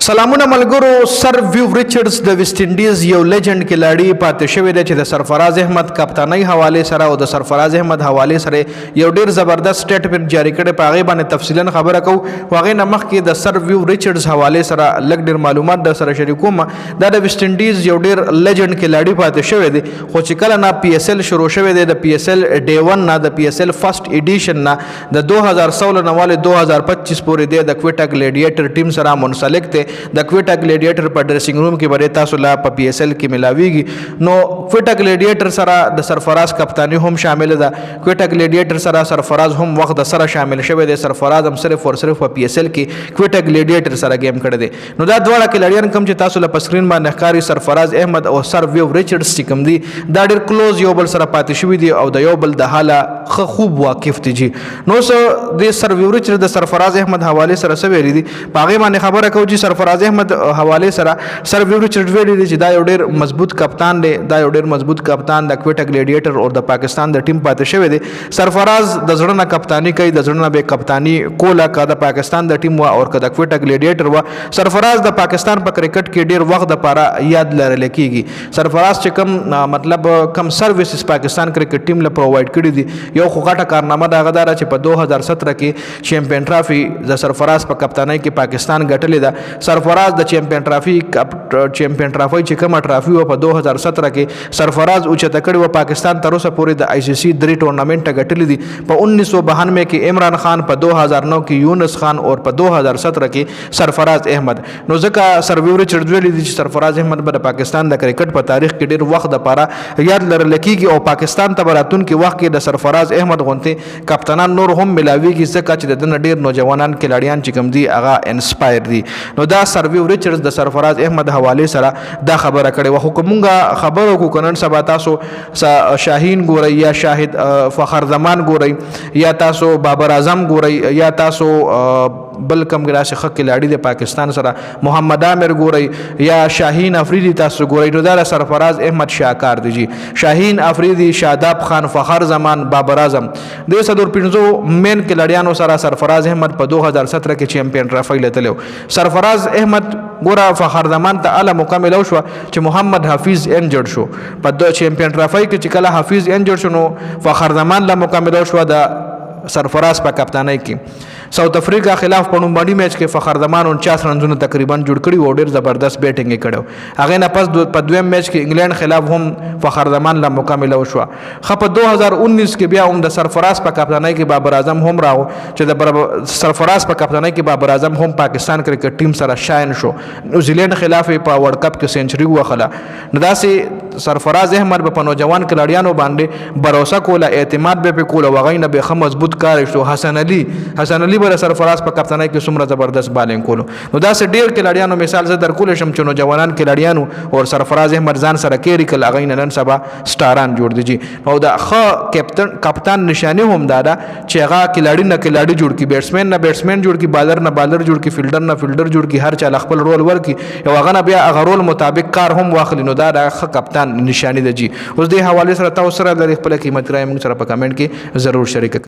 سلامونه ملګرو. سر ویو ریچارډز د ویسټ انډیز یو لیجند کلاړي پاتې شوی دی چې د سرفراز احمد کپتانۍ حواله سره او د سرفراز احمد حواله سره یو ډیر زبردست سټیټمنټ جاری کړي. په هغه باندې تفصیلا خبره کوو. هغه نه مخکې د سر ویو ریچارډز حواله سره لږ ډیر معلومات در سره شریکوم. دا د ویسټ انډیز یو ډیر لیجند کلاړي پاتې شوی دی، خو چې کله نه پی ایس ایل شروع شوی دی، د پی ایس ایل ډے 1 نه د پی ایس ایل فرست ایډیشن نه د 2016 نه والے 2025 پورې دی د کوټا ګلیډیټر ټیم سره منسلک دی. د کوټا ګلیډیټر په ډریسینګ روم کې بری تاسو لا په پی ایس ایل کې ملاویږي. نو کوټا ګلیډیټر سره د سرفراز کپتانی هم شامل ده. کوټا ګلیډیټر سره سرفراز هم وخت د سره شامل شوی دی. سرفراز هم صرف او صرف په پی ایس ایل کې کوټا ګلیډیټر سره گیم کړی دی. نو دا دواړه کلاډیان کوم چې تاسو په سکرین باندې ښکاري، سرفراز احمد او سر ویو ریچارډز چې کوم دي، دا ډیر کلوز یو بل سره پاتې شوی دی او د یو بل د حاله خوب واقف دي. جی نو سو د سر ویو ریچارډز د سرفراز احمد حواله سره سوي دي. په هغه باندې خبره کوي چې سرفراز احمد حواله سره سر ویو ریچارډز ویلي دي چې دا یو ډیر مضبوط کپتان دی، دا یو ډیر مضبوط کپتان د کوټا ګلیډیټر او د پاکستان د ټیم پاتې شوی دی. سرفراز د زړه نه کپتانی کوي، د زړه نه به کپتانی کوله کا د پاکستان د ټیم وا او کا د کوټا ګلیډیټر وا. سرفراز د پاکستان په کرکټ کې ډیر وخت د پاره یاد لرل کیږي. سرفراز چې کم مطلب کم سرویسز پاکستان کرکټ ټیم له پرووایډ کړی دي، یو خو غټه کارنامه دا غدار چې په 2017 کې چیمپئن ټرافي د سرفراز په کپتانۍ کې پاکستان ګټلې ده. سرفراز د چیمپئن ټرافي چې کومه ټرافي و په 2017 کې سرفراز اوچته کړی و. پاکستان تر اوسه پورې د آی سی سی 3 ټورنمنټ ګټلې دي. په 1992 کې عمران خان، په 2009 کې یونس خان او په 2017 کې سرفراز احمد. نو ځکه سر ویو ریچارډز ویلي دي چې سرفراز احمد به د پاکستان د کرکټ په تاریخ کې ډیر وخت د پاره یاد لرل کیږي او پاکستان ته براتون کې وخت کې د سرفراز احمد غونته کپتانان نور هم ملاویږي، ځکه چې د ډیر نوجوانان کلاډیان چې کوم دي هغه انسپایر دي. نو دا سر ویو ریچارډز د سرفراز احمد حواله سره دا خبره کړې و. حکومتونګه خبرو کو کنن سبا تاسو شاهین ګورئ یا شاهد فخر زمان ګورئ یا تاسو بابر اعظم ګورئ یا تاسو بل کم ګراشه خک کلاډي د پاکستان سره محمد عامر ګورئ یا شاهین افریدي تاسو ګورئ. نو دا سرفراز احمد شاکار دی. جی شاهین افریدي، شاداب خان، فخر زمان، بابر اعظم د صدور پنځو مین کلاډیانو سره سرفراز احمد په 2017 کې چیمپئن ټرافي لته. سرفراز احمد ګورا فخر زمان ته اعلی مکمل او شو چې محمد حفیظ انجرډ شو په د چیمپئن ټرافي کې. چې کله حفیظ انجرډ شو نو فخر زمان لا مکمل او شو د سرفراز په کپتانۍ کې. ساوث افریقا خلاف په نومبري میچ کې فخر زمان 49 رنزونه تقریبا جوړ کړي او ډیر زبردست بیټینګ یې کړو. هغه نه پس په دویم میچ کې انګلند خلاف هم فخر زمان لا مکمل او شو. خپ 2019 کې بیا هم د سرفراز په کپتانۍ کې بابر اعظم هم راو چې د سرفراز په کپتانۍ کې بابر اعظم هم پاکستان کرکټ ټیم سره شاین شو. نیوزیلند خلاف په ورلد کپ کې سنچري وخله. نو داسې سرفراز احمد په نوجوان کلاډیانو باندې باور کوله، اعتماد به کوله، وغینه به مضبوط کار شو. حسن علي بر سرفراز په کپتانۍ کې څومره زبردست بالینګ کولو. نو دا سه ډیر کلاډیانو مثال زه در کول شم چې نوجوانان کلاډیانو او سرفراز احمد ځان سره کېری کل اغین نن سبا سټاران جوړ دي. جی او دا خ کپتان نشانه هم دادا چې هغه کلاډي نه کلاډي جوړ کی، بیټسمن نه بیټسمن جوړ کی، بالر نه بالر جوړ کی، فیلډر نه فیلډر جوړ کی، هر چا خپل رول ورکی او هغه نه بیا هغه رول مطابق کار هم واخلي. نو دا خ کپتان نشانی ده. جی اوس دې حواله سره تاسو سره د خپل قیمت رائے موږ سره په کمنټ کې ضرور شریک